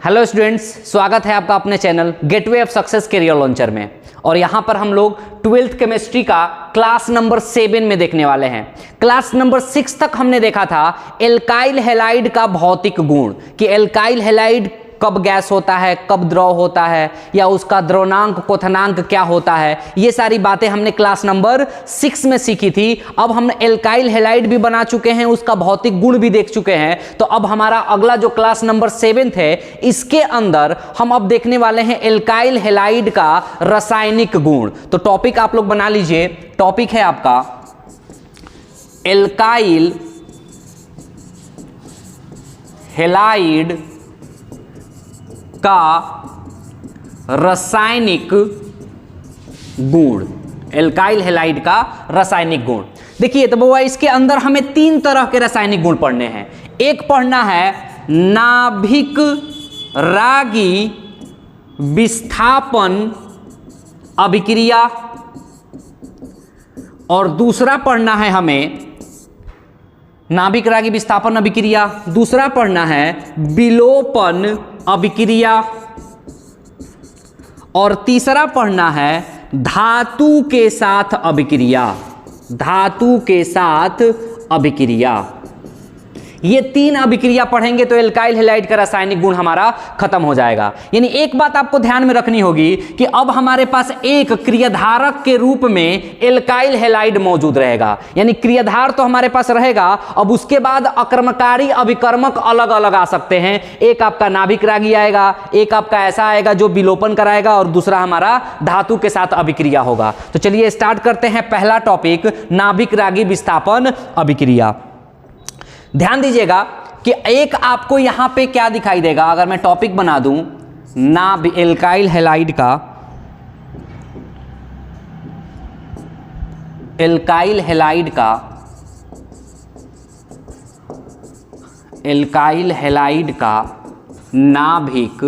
Hello students, स्वागत है आपका अपने channel gateway of success career launcher में। और यहाँ पर हम लोग 12th केमिस्ट्री का क्लास नंबर 7 में देखने वाले हैं। क्लास नंबर 6 तक हमने देखा था एल्काइल हैलाइड का भौतिक गुण कि एल्काइल हैलाइड कब गैस होता है, कब द्रव होता है, या उसका द्रवनांक क्वथनांक क्या होता है। ये सारी बातें हमने क्लास नंबर 6 में सीखी थी। अब हम एल्काइल हैलाइड भी बना चुके हैं, उसका भौतिक गुण भी देख चुके हैं। तो अब हमारा अगला जो क्लास नंबर 7 है, इसके अंदर हम अब देखने वाले हैं एल्काइल हैलाइड का रासायनिक गुण। तो टॉपिक आप लोग बना लीजिए। टॉपिक है आपका एल्काइल हैलाइड का रासायनिक गुण। एल्काइल हैलाइड का रासायनिक गुण देखिए तो बउआ, इसके अंदर हमें 3 तरह के रासायनिक गुण पढ़ने हैं। एक पढ़ना है नाभिक रागी विस्थापन अभिक्रिया, और दूसरा पढ़ना है हमें नाभिक रागी विस्थापन अभिक्रिया, दूसरा पढ़ना है विलोपन अभिक्रिया, और तीसरा पढ़ना है धातु के साथ अभिक्रिया। धातु के साथ अभिक्रिया, ये 3 अभिक्रिया पढ़ेंगे तो एल्काइल हैलाइड का रासायनिक गुण हमारा खत्म हो जाएगा। यानी एक बात आपको ध्यान में रखनी होगी कि अब हमारे पास एक क्रियाधारक के रूप में एल्काइल हैलाइड मौजूद रहेगा। यानी क्रियाधार तो हमारे पास रहेगा, अब उसके बाद अक्रमकारी अभिकर्मक अलग अलग आ सकते हैं। एक आपका नाभिक रागी आएगा, एक आपका ऐसा आएगा जो विलोपन कराएगा, और दूसरा हमारा धातु के साथ अभिक्रिया होगा। तो चलिए स्टार्ट करते हैं। पहला टॉपिक नाभिक रागी विस्थापन अभिक्रिया। ध्यान दीजिएगा कि एक आपको यहां पे क्या दिखाई देगा, अगर मैं टॉपिक बना दूं एल्काइल हैलाइड का, एल्काइल हैलाइड का, एल्काइल हैलाइड का नाभिक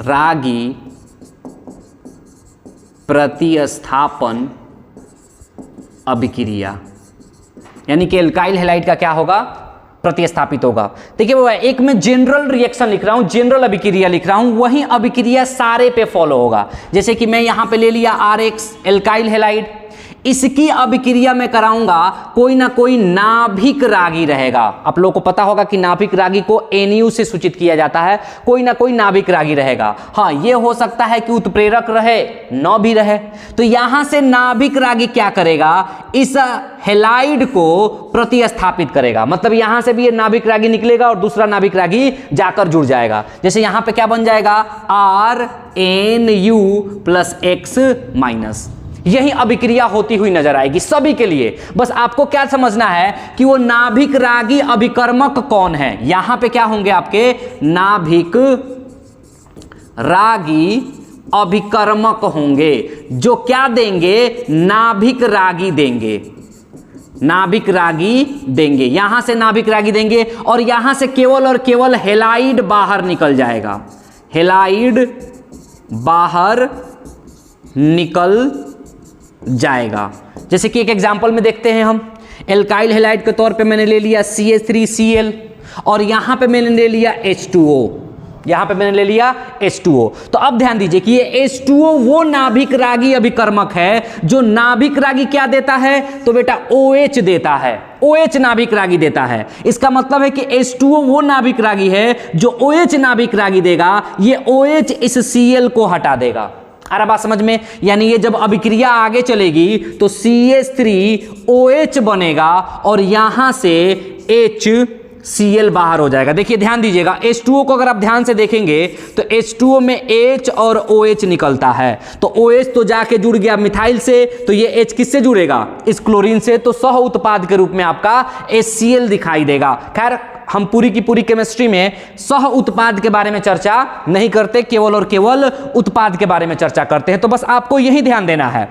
रागी प्रतिस्थापन अभिक्रिया, यानी कि एल्काइल हैलाइड का क्या होगा, प्रतिस्थापित होगा। देखिए वो एक में जनरल रिएक्शन लिख रहा हूं, जनरल अभिक्रिया लिख रहा हूं, वही अभिक्रिया सारे पे फॉलो होगा। जैसे कि मैं यहां पे ले लिया RX एल्काइल हैलाइड, इसकी अभिक्रिया में कराऊंगा, कोई ना कोई नाभिक रागी रहेगा। आप लोगों को पता होगा कि नाभिक रागी को NU से सूचित किया जाता है, कोई ना कोई नाभिक रागी रहेगा। हाँ, ये हो सकता है कि उत्प्रेरक रहे, न भी रहे। तो यहां से नाभिक रागी क्या करेगा, इस हैलाइड को प्रतिस्थापित करेगा। मतलब यहां से भी ये नाभिक रागी निकलेगा और दूसरा नाभिक रागी जाकर जुड़ जाएगा। जैसे यहां पे क्या बन जाएगा, RNU + X-। यही अभिक्रिया होती हुई नजर आएगी सभी के लिए। बस आपको क्या समझना है कि वो नाभिक रागी अभिकर्मक कौन है। यहां पे क्या होंगे आपके नाभिक रागी अभिकर्मक होंगे, जो क्या देंगे, नाभिक रागी देंगे, नाभिक रागी देंगे। यहां से नाभिक रागी देंगे और यहां से केवल और केवल हैलाइड बाहर निकल जाएगा। हैलाइड बाहर निकल जाएगा। जैसे कि एक एग्जांपल में देखते हैं हम, एल्काइल हैलाइड के तौर पे मैंने ले लिया CH3Cl, और यहां पे मैंने ले लिया H2O, यहां पे मैंने ले लिया H2O। तो अब ध्यान दीजिए कि ये H2O वो नाभिक रागी अभिकर्मक है जो नाभिक रागी क्या देता है, तो बेटा OH देता है। OH नाभिक रागी देता है। इसका मतलब है कि H2O वो नाभिक रागी है जो OH नाभिक रागी देगा। ये OH इस Cl को हटा देगा। आ रहा बात समझ में। यानी ये जब अभिक्रिया आगे चलेगी तो CH3OH बनेगा और यहां से HCl बाहर हो जाएगा। देखिए ध्यान दीजिएगा, H2O को अगर आप ध्यान से देखेंगे तो H2O में H और OH निकलता है। तो OH तो जाके जुड़ गया मिथाइल से, तो ये H किससे जुड़ेगा, इस क्लोरीन से। तो सह उत्पाद के रूप में आपका HCl दिखाई देगा। खैर, हम पूरी की पूरी केमिस्ट्री में सह उत्पाद के बारे में चर्चा नहीं करते, केवल और केवल उत्पाद के बारे में चर्चा करते हैं। तो बस आपको यही ध्यान देना है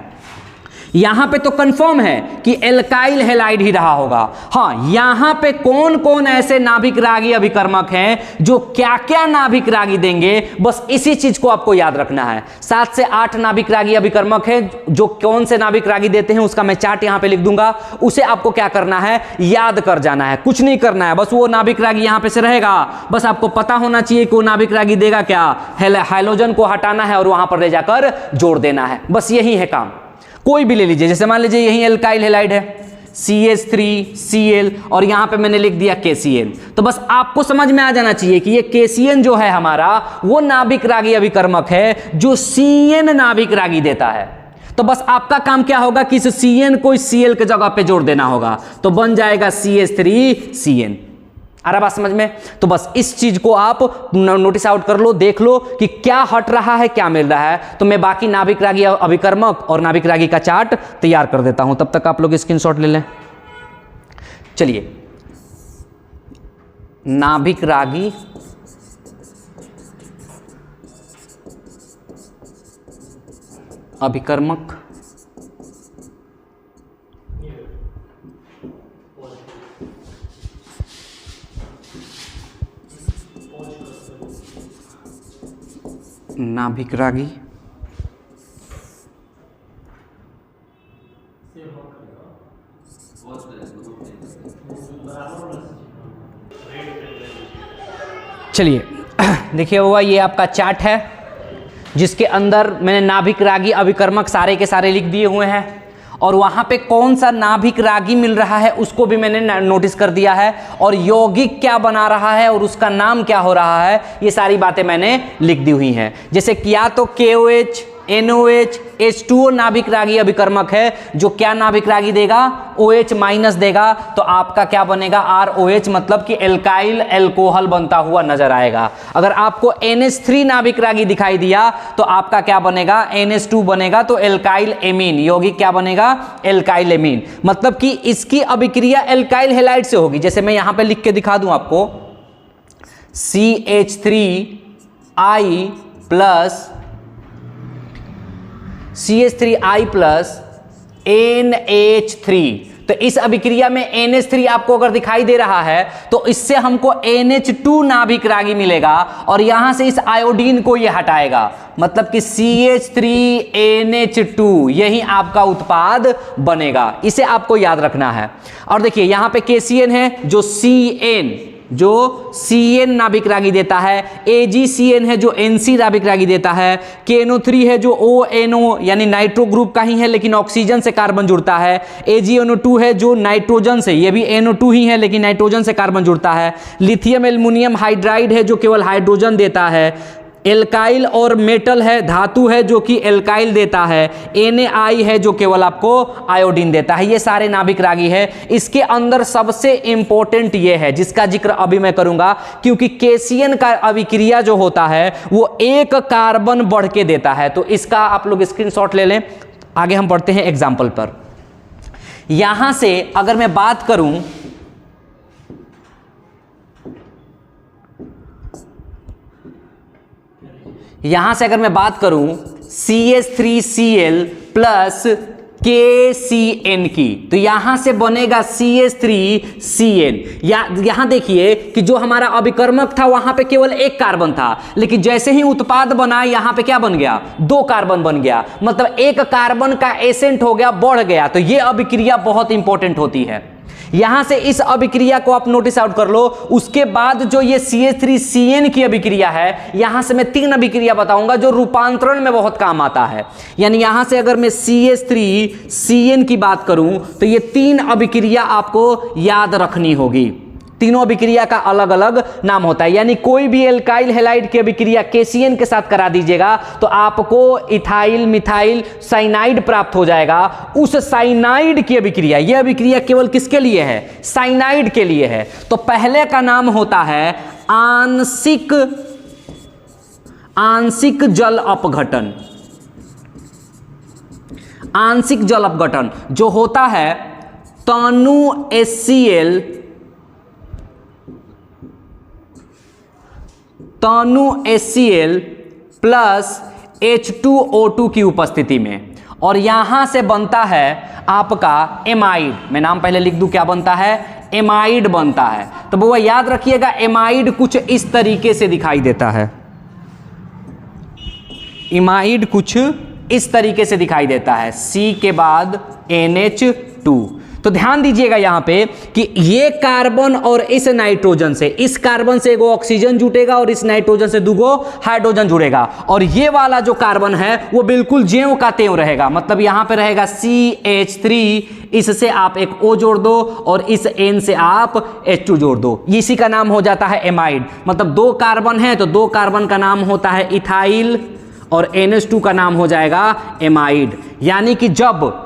यहां पे तो कंफर्म है कि एल्काइल हैलाइड ही रहा होगा। हाँ, यहां पे कौन कौन ऐसे नाभिक रागी अभिकर्मक हैं जो क्या क्या नाभिक रागी देंगे, बस इसी चीज को आपको याद रखना है। 7 से 8 नाभिक रागी अभिकर्मक हैं जो कौन से नाभिक रागी देते हैं उसका मैं चार्ट यहां पे लिख दूंगा। उसे आपको क्या करना है, याद कर जाना है, कुछ नहीं करना है, बस वो नाभिक रागी यहां पे से रहेगा। बस आपको पता होना चाहिए कि वो नाभिक रागी देगा क्या, हाइड्रोजन को हटाना है और वहां पर ले जाकर जोड़ देना है, बस यही है काम। कोई भी ले लीजिए, जैसे मान लीजिए यही एल्काइल हैलाइड है CH3Cl और यहां पे मैंने लिख दिया KCN। तो बस आपको समझ में आ जाना चाहिए कि ये KCN जो है हमारा वो नाभिक रागी अभिकर्मक है जो CN नाभिक रागी देता है। तो बस आपका काम क्या होगा कि इस CN को इस Cl के जगह पे जोड़ देना होगा, तो बन जाएगा CH3CN। आ रहा बात समझ में? तो बस इस चीज को आप नोटिस आउट कर लो, देख लो कि क्या हट रहा है क्या मिल रहा है। तो मैं बाकी नाभिक रागी अभिकर्मक और नाभिक रागी का चार्ट तैयार कर देता हूं, तब तक आप लोग स्क्रीनशॉट ले लें। चलिए, नाभिक रागी अभिकर्मक नाभिक रागी चलिए देखिए हुआ, ये आपका चार्ट है जिसके अंदर मैंने नाभिक रागी अभिकर्मक सारे के सारे लिख दिए हुए हैं और वहां पे कौन सा नाभिक रागी मिल रहा है उसको भी मैंने नोटिस कर दिया है और यौगिक क्या बना रहा है और उसका नाम क्या हो रहा है, ये सारी बातें मैंने लिख दी हुई हैं। जैसे कि या तो KOH, NOH, H2O नाभिक रागी अभिकर्मक है जो क्या नाभिक रागी देगा, OH माइनस देगा, तो आपका क्या बनेगा ROH, मतलब कि एल्काइल एल्कोहल बनता हुआ नजर आएगा। अगर आपको NH3 नाभिक रागी दिखाई दिया तो आपका क्या बनेगा, NH2 बनेगा, तो एल्काइल एमीन, यौगिक क्या बनेगा, एल्काइल एमीन, मतलब कि इसकी अभिक्रिया एल्काइल हैलाइड से होगी। जैसे मैं यहां पे लिख के दिखा दूं आपको, CH3I प्लस NH3, तो इस अभिक्रिया में NH3 आपको अगर दिखाई दे रहा है तो इससे हमको NH2 नाभिक रागी मिलेगा और यहां से इस आयोडीन को ये हटाएगा, मतलब कि CH3NH2 यही आपका उत्पाद बनेगा। इसे आपको याद रखना है। और देखिए यहां पे KCN है जो CN नाभिक रागी देता है, AgCN है जो NC नाभिक रागी देता है, KNO3 है जो ONO यानी नाइट्रो ग्रुप का ही है लेकिन ऑक्सीजन से कार्बन जुड़ता है, AgNO2 है जो नाइट्रोजन से, ये भी NO2 ही है लेकिन नाइट्रोजन से कार्बन जुड़ता है, लिथियम एल्युमिनियम हाइड्राइड है जो केवल हाइड्रोजन देता है, एल्काइल और मेटल है, धातु है जो कि एल्काइल देता है, Na है जो केवल आपको आयोडीन देता है। ये सारे नाभिक रागी है। इसके अंदर सबसे इंपॉर्टेंट ये है जिसका जिक्र अभी मैं करूंगा, क्योंकि KCN का अभिक्रिया जो होता है वो एक कार्बन बढ़ के देता है, तो इसका आप लोग स्क्रीनशॉट ले लें। आगे हम बढ़ते हैं एग्जाम्पल पर। यहां से अगर मैं बात करूं, यहां से अगर मैं बात करूं CH3Cl प्लस KCN की, तो यहां से बनेगा CH3CN। यहां देखिए कि जो हमारा अभिकर्मक था वहां पे केवल एक कार्बन था, लेकिन जैसे ही उत्पाद बना यहां पे क्या बन गया, 2 कार्बन बन गया, मतलब एक कार्बन का एसेंट हो गया, बढ़ गया। तो ये अभिक्रिया बहुत इंपॉर्टेंट होती है। यहां से इस अभिक्रिया को आप नोटिस आउट कर लो। उसके बाद जो ये CH3CN की अभिक्रिया है, यहां से मैं 3 अभिक्रिया बताऊंगा जो रूपांतरण में बहुत काम आता है। यानी यहां से अगर मैं CH3CN की बात करूं तो ये 3 अभिक्रिया आपको याद रखनी होगी। तीनों अभिक्रिया का अलग अलग नाम होता है। यानी कोई भी एल्काइल हैलाइड की अभिक्रिया KCN के साथ करा दीजिएगा तो आपको इथाइल मिथाइल साइनाइड प्राप्त हो जाएगा। उस साइनाइड की अभिक्रिया, यह अभिक्रिया केवल किसके लिए है, साइनाइड के लिए है। तो पहले का नाम होता है आंशिक जल अपघटन। आंशिक जल अपघटन जो होता है तनु HCl प्लस H2O2 की उपस्थिति में। और यहां से बनता है आपका एमाइड। मैं नाम पहले लिख दूं, क्या बनता है? एमाइड बनता है। तो वो याद रखिएगा, एमाइड कुछ इस तरीके से दिखाई देता है। एमाइड कुछ इस तरीके से दिखाई देता है, C के बाद NH2। तो ध्यान दीजिएगा यहां पे कि ये कार्बन और इस नाइट्रोजन से, इस कार्बन से एगो ऑक्सीजन जुटेगा और इस नाइट्रोजन से दूगो हाइड्रोजन जुड़ेगा, और ये वाला जो कार्बन है वो बिल्कुल ज्यों का त्यों रहेगा। मतलब यहां पे रहेगा CH3, इससे आप एक O जोड़ दो और इस N से आप H2 जोड़ दो, इसी का नाम हो जाता है एमाइड। मतलब दो कार्बन है तो दो कार्बन का नाम होता है इथाइल और NH2 का नाम हो जाएगा एमाइड। यानी कि जब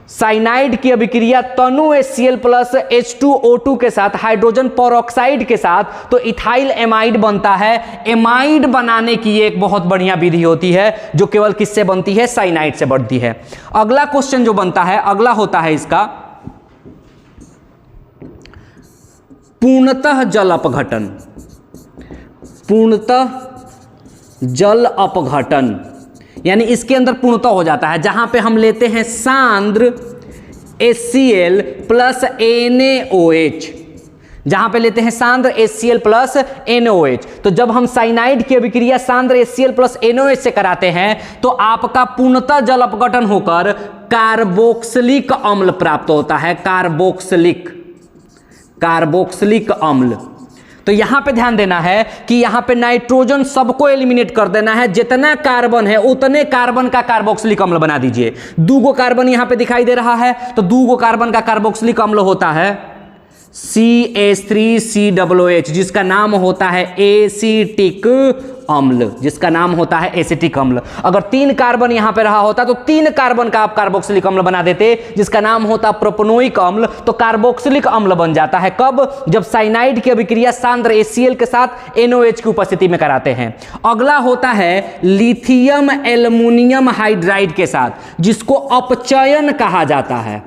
साइनाइड की अभिक्रिया तनु HCl प्लस H2O2 के साथ हाइड्रोजन पेरोक्साइड के साथ, तो इथाइल एमाइड बनता है। एमाइड बनाने की एक बहुत बढ़िया विधि होती है जो केवल किससे बनती है? साइनाइड से बनती है। अगला क्वेश्चन जो बनता है, अगला होता है इसका पूर्णतः जल अपघटन। पूर्णतः जल अपघटन यानी इसके अंदर पूर्णतः हो जाता है, जहां पे हम लेते हैं सांद्र HCl प्लस NaOH, जहां पे लेते हैं सांद्र HCl प्लस NaOH। तो जब हम साइनाइड की अभिक्रिया सांद्र HCl प्लस NaOH से कराते हैं तो आपका पूर्णतः जल अपघटन होकर कार्बोक्सिलिक अम्ल प्राप्त होता है। कार्बोक्सिलिक अम्ल। तो यहां पे ध्यान देना है कि यहां पे नाइट्रोजन सबको एलिमिनेट कर देना है, जितना कार्बन है उतने कार्बन का कार्बोक्सिलिक अम्ल बना दीजिए। दूगो कार्बन यहां पे दिखाई दे रहा है, तो दूगो कार्बन का कार्बोक्सिलिक अम्ल होता है CH3COOH, जिसका नाम होता है एसिटिक अम्ल, जिसका नाम होता है एसिटिक अम्ल। अगर तीन कार्बन यहां पे रहा होता तो तीन कार्बन का आप कार्बोक्सिलिक अम्ल बना देते, जिसका नाम होता प्रोपनोइक अम्ल। तो कार्बोक्सिलिक अम्ल बन जाता है कब? जब साइनाइड की अभिक्रिया सांद्र HCl के साथ NaOH की उपस्थिति में कराते हैं। अगला होता है लिथियम एल्युमिनियम हाइड्राइड के साथ, जिसको अपचयन कहा जाता है।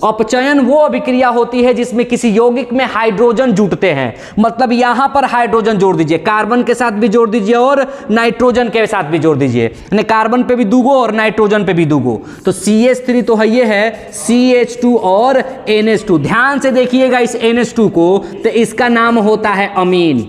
अपचयन वो अभिक्रिया होती है जिसमें किसी यौगिक में हाइड्रोजन जुटते हैं। मतलब यहां पर हाइड्रोजन जोड़ दीजिए, कार्बन के साथ भी जोड़ दीजिए और नाइट्रोजन के साथ भी जोड़ दीजिए, यानी कार्बन पे भी दूगो और नाइट्रोजन पे भी दूगो। तो CH3 तो है, ये है CH2 और NH2। ध्यान से देखिएगा इस NH2 को, तो इसका नाम होता है अमीन।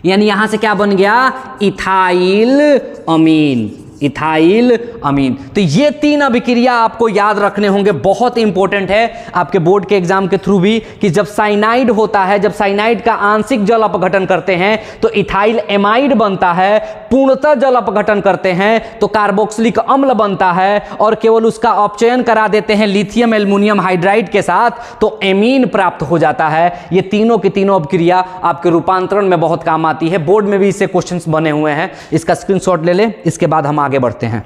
यानी यहां से क्या बन गया? इथाइल अमीन। इथाइल अमीन। तो ये तीन अभिक्रिया आपको याद रखने होंगे, बहुत इंपॉर्टेंट है आपके बोर्ड के एग्जाम के थ्रू भी, कि जब साइनाइड होता है, जब साइनाइड का आंशिक जल अपघटन करते हैं तो इथाइल एमाइड बनता है, पूर्णतः जल अपघटन करते हैं तो कार्बोक्सिलिक अम्ल बनता है, और केवल उसका अपचयन करा देते हैं लिथियम एल्युमिनियम हाइड्राइड के साथ तो एमीन प्राप्त हो जाता है। ये तीनों की तीनों अभिक्रिया आपके रूपांतरण में बहुत काम आती है। बोर्ड में भी इससे क्वेश्चंस बने हुए हैं, इसका स्क्रीनशॉट ले ले, इसके बाद हम आगे बढ़ते हैं।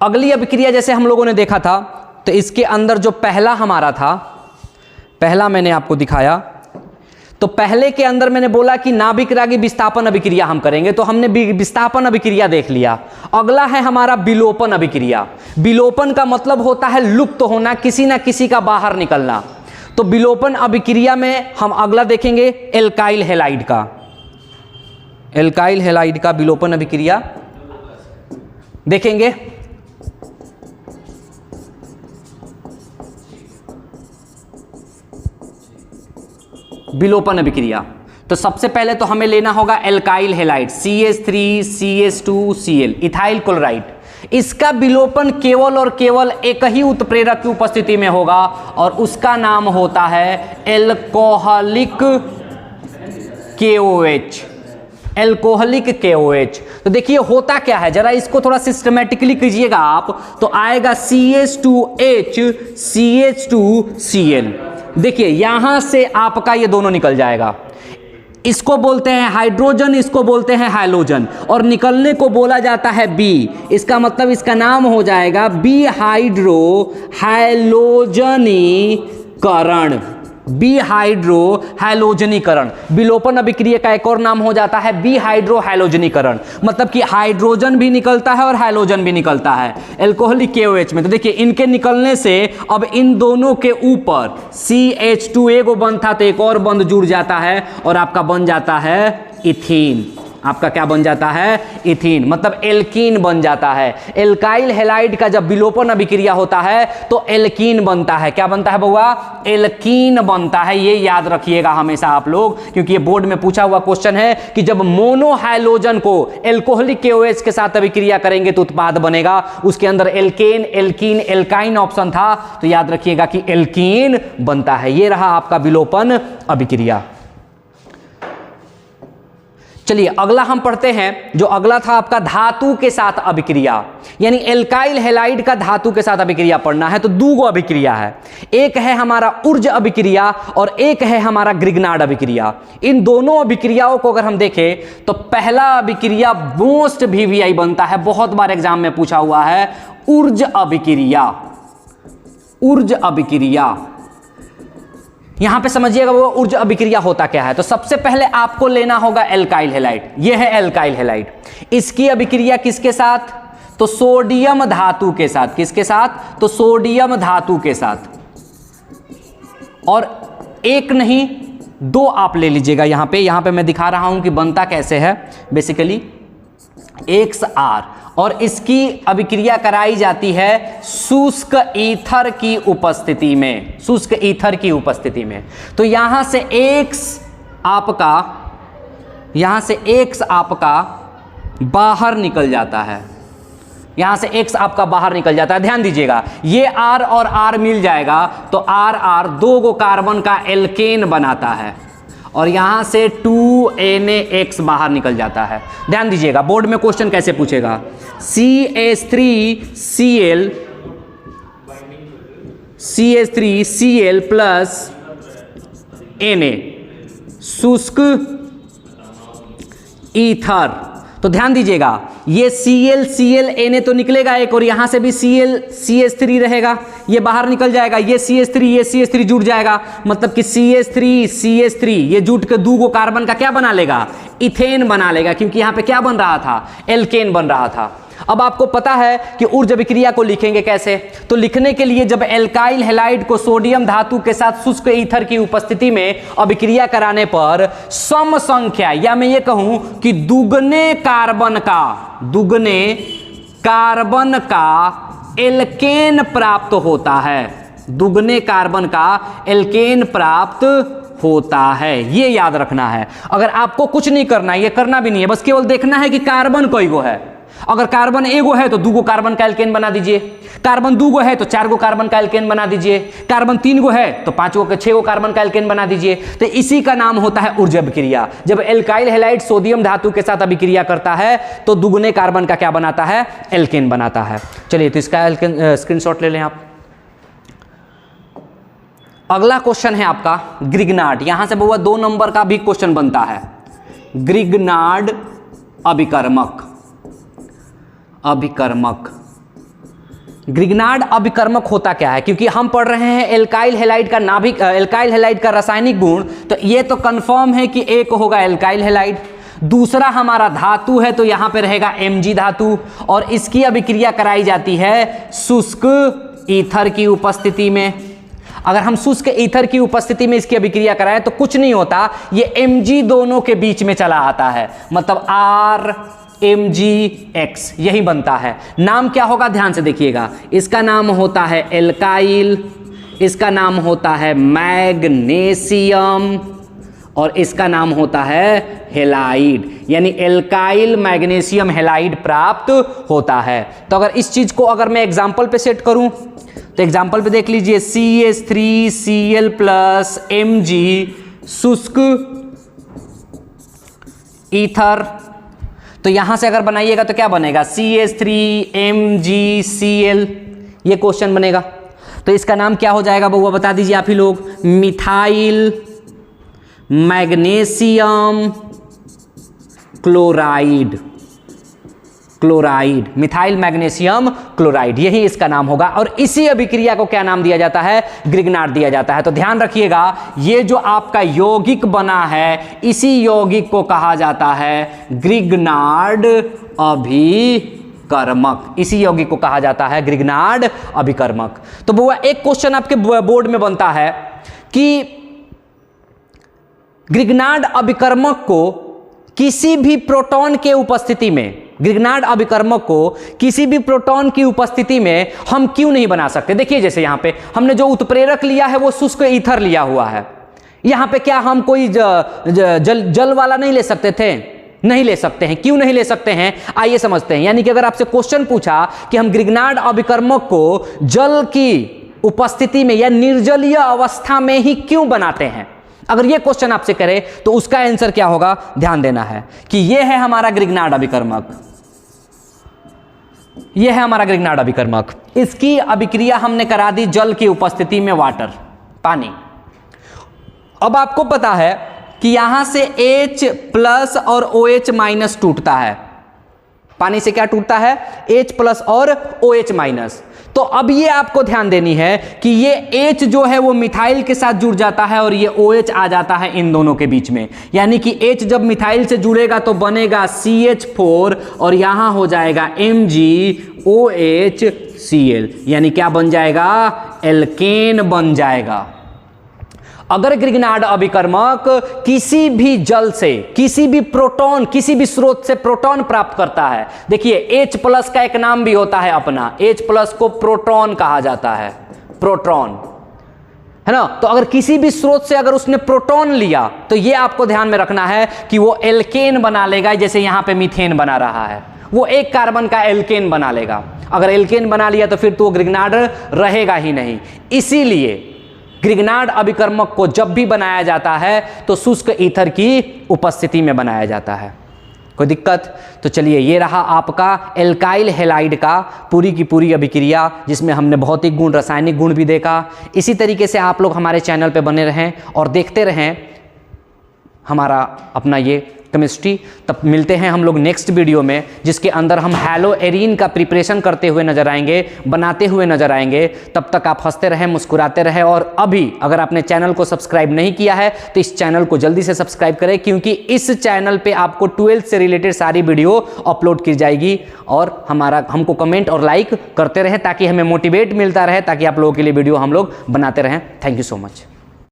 अगली अभिक्रिया जैसे हम लोगों ने देखा था, तो इसके अंदर जो पहला हमारा था, पहला मैंने आपको दिखाया, तो पहले के अंदर मैंने बोला कि नाभिक रागी विस्थापन अभिक्रिया हम करेंगे, तो हमने विस्थापन अभिक्रिया देख लिया। अगला है हमारा विलोपन अभिक्रिया। विलोपन का मतलब होता है लुप्त होना, किसी ना किसी का बाहर निकलना। तो विलोपन अभिक्रिया में हम अगला देखेंगे एल्काइल हैलाइड का। एल्काइल हैलाइड का विलोपन अभिक्रिया देखेंगे। विलोपन अभिक्रिया, तो सबसे पहले तो हमें लेना होगा alkyl halide CH3CH2Cl, ethyl chloride. इसका विलोपन केवल और केवल एक ही उत्प्रेरक की उपस्थिति में होगा और उसका नाम होता है एल्कोहलिक KOH। Alcoholic KOH। तो देखिए होता क्या है, जरा इसको थोड़ा सिस्टमेटिकली कीजिएगा आप, तो आएगा CH2H CH2Cl। देखिए यहां से आपका ये दोनों निकल जाएगा। इसको बोलते हैं हाइड्रोजन, इसको बोलते हैं हाइलोजन, और निकलने को बोला जाता है बी। इसका मतलब इसका नाम हो जाएगा बी हाइड्रो हाइलोजनीकरण। बी हाइड्रो हाइलोजनीकरण। विलोपन अभिक्रिया का एक और नाम हो जाता है बी हाइड्रो हाइलोजनीकरण। मतलब कि हाइड्रोजन भी निकलता है और हाइलोजन भी निकलता है एल्कोहलिक KOH में। तो देखिए इनके निकलने से अब इन दोनों के ऊपर CH2 एगो बंद था तो एक और बंद जुड़ जाता है और आपका बन जाता है इथीन। आपका क्या बन जाता है, इथीन, मतलब एल्कीन बन जाता है। एल्काइल हैलाइड का जब विलोपन अभिक्रिया होता है तो एल्कीन बनता है। क्या बनता है बउआ, एल्कीन बनता है। ये याद रखिएगा हमेशा आप लोग, क्योंकि ये बोर्ड में पूछा हुआ क्वेश्चन है कि जब मोनो हाइड्रोजन को एल्कोहलिक KOH के साथ अभिक्रिया करेंगे तो उत्पाद बनेगा। उसके अंदर एल्केन, एल्कीन, एल्काइन ऑप्शन था, तो याद रखिएगा कि एल्कीन बनता है। ये रहा आपका विलोपन अभिक्रिया। चलिए अगला हम पढ़ते हैं, जो अगला था आपका धातु के साथ अभिक्रिया, यानी एल्काइल हैलाइड का धातु के साथ अभिक्रिया पढ़ना है। तो दो गो अभिक्रिया है, एक है हमारा उर्ज अभिक्रिया और एक है हमारा ग्रिग्नार्ड अभिक्रिया। इन दोनों अभिक्रियाओं को अगर हम देखें तो पहला अभिक्रिया मोस्ट VVI बनता है, बहुत बार एग्जाम में पूछा हुआ है, उर्ज अभिक्रिया। उर्ज अभिक्रिया यहां पे समझिएगा वो उर्ज अभिक्रिया होता क्या है। तो सबसे पहले आपको लेना होगा एल्काइल हैलाइड, ये है एल्काइल हैलाइड। इसकी अभिक्रिया किसके साथ, तो सोडियम धातु के साथ। किसके साथ, तो सोडियम धातु के साथ। और एक नहीं दो आप ले लीजिएगा। यहां पे मैं दिखा रहा हूं कि बनता कैसे है। बेसिकली XR, और इसकी अभिक्रिया कराई जाती है शुष्क ईथर की उपस्थिति में, शुष्क ईथर की उपस्थिति में। तो यहां से X आपका बाहर निकल जाता है, यहां से X आपका बाहर निकल जाता है। ध्यान दीजिएगा, ये R और R मिल जाएगा तो RR दो गो कार्बन का एल्केन बनाता है, और यहां से 2NaX बाहर निकल जाता है। ध्यान दीजिएगा बोर्ड में क्वेश्चन कैसे पूछेगा, CH3Cl प्लस Na शुष्क ईथर। तो ध्यान दीजिएगा ये Cl Na तो निकलेगा एक, और यहां से भी CH3 रहेगा, ये बाहर निकल जाएगा। ये CH3 जुड़ जाएगा, मतलब कि CH3 ये जुट के दो गो कार्बन का क्या बना लेगा, इथेन बना लेगा, क्योंकि यहां पे क्या बन रहा था, एल्केन बन रहा था। अब आपको पता है कि उर्ज अभिक्रिया को लिखेंगे कैसे, तो लिखने के लिए जब एल्काइल हैलाइड को सोडियम धातु के साथ शुष्क ईथर की उपस्थिति में अभिक्रिया कराने पर सम संख्या, या मैं ये कहूं कि दुगने कार्बन का एल्केन प्राप्त होता है। दुगने कार्बन का एल्केन प्राप्त होता है, ये याद रखना है। अगर आपको कुछ नहीं करना है, ये करना भी नहीं है, बस केवल देखना है कि कार्बन कई गो है। अगर कार्बन एगो है तो दो गो कार्बन का एल्केन बना दीजिए, कार्बन दो गो है तो 4 गो कार्बन का एल्केन बना दीजिए, कार्बन 3 गो है तो 5 गो 6 गो कार्बन का एल्केन बना दीजिए। तो इसी का नाम होता है उर्ज अभिक्रिया। जब एल्काइल हैलाइड सोडियम धातु के साथ अभिक्रिया करता है तो दुगने कार्बन का क्या बनाता है, एल्केन बनाता है। चलिए तो इसका स्क्रीनशॉट ले लें आप। अगला क्वेश्चन है आपका ग्रिग्नार्ड। यहां से बउआ 2 नंबर का भी क्वेश्चन बनता है, ग्रिग्नार्ड अभिकर्मक। ग्रिग्नार्ड अभिकर्मक होता क्या है, क्योंकि हम पढ़ रहे हैं एल्काइल हैलाइड का नाभिक, एल्काइल हैलाइड का रासायनिक गुण, तो ये तो कंफर्म है कि एक होगा एल्काइल हैलाइड, दूसरा हमारा धातु है तो यहां पे रहेगा Mg धातु, और इसकी अभिक्रिया कराई जाती है शुष्क ईथर की उपस्थिति में। अगर हम शुष्क ईथर की उपस्थिति में इसकी अभिक्रिया कराएं तो कुछ नहीं होता, ये Mg दोनों के बीच में चला आता है, मतलब RMgX यही बनता है। नाम क्या होगा, ध्यान से देखिएगा, इसका नाम होता है एल्काइल, इसका नाम होता है मैग्नीशियम, और इसका नाम होता है हैलाइड, यानी एल्काइल मैग्नीशियम हैलाइड प्राप्त होता है। तो अगर इस चीज को अगर मैं एग्जांपल पे सेट करूं तो एग्जांपल पे देख लीजिए, CH3Cl प्लस Mg शुष्क ईथर। तो यहां से अगर बनाइएगा तो क्या बनेगा, CH3MgCl, ये क्वेश्चन बनेगा। तो इसका नाम क्या हो जाएगा बउआ, बता दीजिए आप ही लोग, methyl magnesium chloride. Methyl magnesium chloride, यही इसका नाम होगा। और इसी अभिक्रिया को क्या नाम दिया जाता है, ग्रिग्नार्ड दिया जाता है। तो ध्यान रखिएगा, ये जो आपका यौगिक बना है, इसी यौगिक को कहा जाता है ग्रिग्नार्ड अभिकर्मक। इसी यौगिक को कहा जाता है ग्रिग्नार्ड अभिकर्मक। तो बुआ एक क्वेश्चन आपके बोर्ड में बनता है कि ग्रिग्नार्ड अभिकर्मक को किसी भी प्रोटॉन के उपस्थिति में, ग्रिग्नार्ड अभिकर्मक को किसी भी प्रोटॉन की उपस्थिति में हम क्यों नहीं बना सकते? देखिए जैसे यहां पे हमने जो उत्प्रेरक लिया है वो शुष्क ईथर लिया हुआ है। यहां पे क्या हम कोई जल वाला नहीं ले सकते थे? नहीं ले सकते हैं। क्यों नहीं ले सकते हैं? आइए समझते हैं। यानी कि अगर आपसे क्वेश्चन पूछा कि हम ग्रिग्नार्ड अभिकर्मक को जल की उपस्थिति में या निर्जलीय अवस्था में ही क्यों बनाते हैं, अगर ये क्वेश्चन आपसे करे तो उसका आंसर क्या होगा? ध्यान देना है कि ये है हमारा ग्रिग्नार्ड अभिकर्मक, ये है हमारा ग्रिग्नार्ड अभिकर्मक। इसकी अभिक्रिया हमने करा दी जल की उपस्थिति में, वाटर, पानी। अब आपको पता है कि यहां से H+ और OH- टूटता है। पानी से क्या टूटता है? H+ और OH-। तो अब ये आपको ध्यान देनी है कि ये H जो है वो मिथाइल के साथ जुड़ जाता है और ये OH आ जाता है इन दोनों के बीच में। यानी कि H जब मिथाइल से जुड़ेगा तो बनेगा CH4 और यहां हो जाएगा MgOHCl, यानी क्या बन जाएगा? एल्केन बन जाएगा। अगर ग्रिग्नार्ड अभिकर्मक किसी भी जल से, किसी भी प्रोटॉन, किसी भी स्रोत से प्रोटॉन प्राप्त करता है, देखिए H+ का एक नाम भी होता है अपना, H+ को प्रोटॉन कहा जाता है, प्रोटॉन, है ना। तो अगर किसी भी स्रोत से अगर उसने प्रोटॉन लिया तो ये आपको ध्यान में रखना है कि वो एल्केन बना लेगा। जैसे यहां पे मीथेन बना रहा है, वो एक कार्बन का एल्केन बना लेगा। अगर एल्केन बना लिया तो फिर तो ग्रिग्नार्ड रहेगा ही नहीं। इसीलिए ग्रिग्नार्ड अभिकर्मक को जब भी बनाया जाता है तो शुष्क ईथर की उपस्थिति में बनाया जाता है। कोई दिक्कत? तो चलिए, ये रहा आपका एल्काइल हैलाइड का पूरी की पूरी अभिक्रिया, जिसमें हमने भौतिक गुण, रासायनिक गुण भी देखा। इसी तरीके से आप लोग हमारे चैनल पे बने रहें और देखते रहें हमारा अपना ये केमिस्ट्री। तब मिलते हैं हम लोग नेक्स्ट वीडियो में, जिसके अंदर हम हैलोएरीन का प्रिपरेशन करते हुए नजर आएंगे, बनाते हुए नजर आएंगे। तब तक आप हंसते रहें, मुस्कुराते रहें। और अभी अगर आपने चैनल को सब्सक्राइब नहीं किया है तो इस चैनल को जल्दी से सब्सक्राइब करें, क्योंकि इस चैनल पे आपको 12th से रिलेटेड सारी वीडियो अपलोड की जाएगी। और हमको कमेंट और लाइक करते रहें ताकि हमें मोटिवेट मिलता रहे, ताकि आप लोगों के लिए वीडियो हम लोग बनाते रहें। Thank you so much.